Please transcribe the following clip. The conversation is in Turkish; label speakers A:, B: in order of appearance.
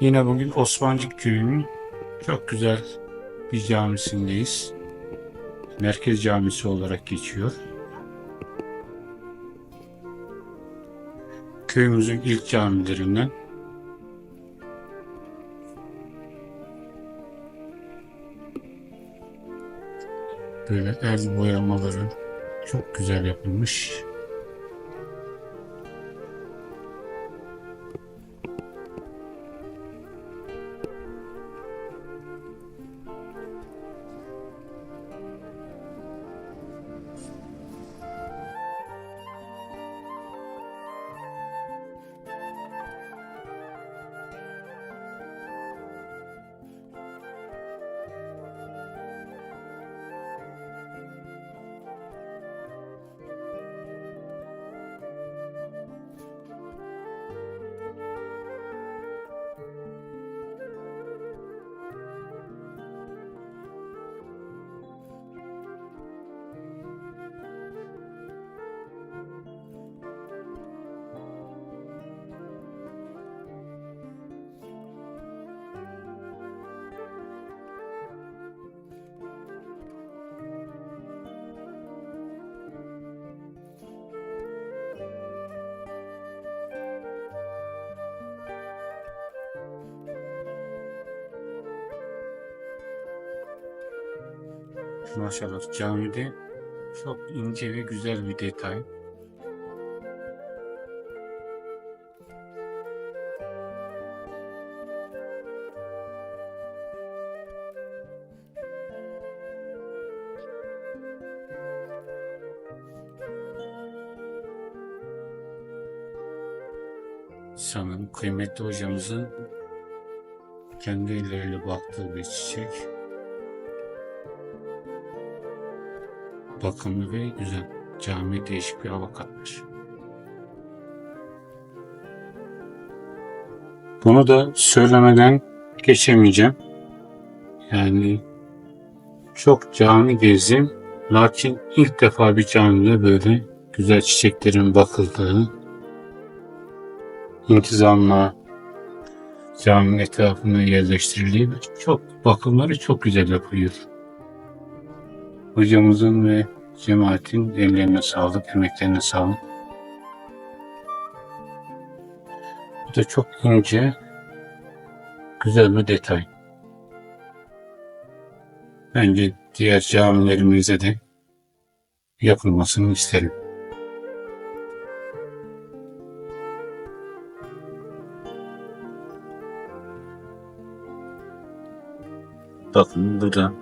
A: Yine bugün Osmancik Köyü'nün çok güzel bir camisindeyiz. Merkez Camisi olarak geçiyor. Köyümüzün ilk camilerinden. Böyle el boyamaları çok güzel yapılmış. Maşallah camide çok ince ve güzel bir detay. Sanırım kıymetli hocamızın kendi elleriyle baktığı bir çiçek. Bakımlı ve güzel. Cami değişik bir hava katmış. Bunu da söylemeden geçemeyeceğim. Yani çok cami gezdim. Lakin ilk defa bir camide böyle güzel çiçeklerin bakıldığı, intizamla caminin etrafına yerleştirildiği çok bakımları çok güzel yapılıyor. Hocamızın ve cemaatin ellerine sağlık, emeklerine sağlık. Bu da çok ince, güzel bir detay. Bence diğer camilerimize de yapılmasını isterim. Bakın burada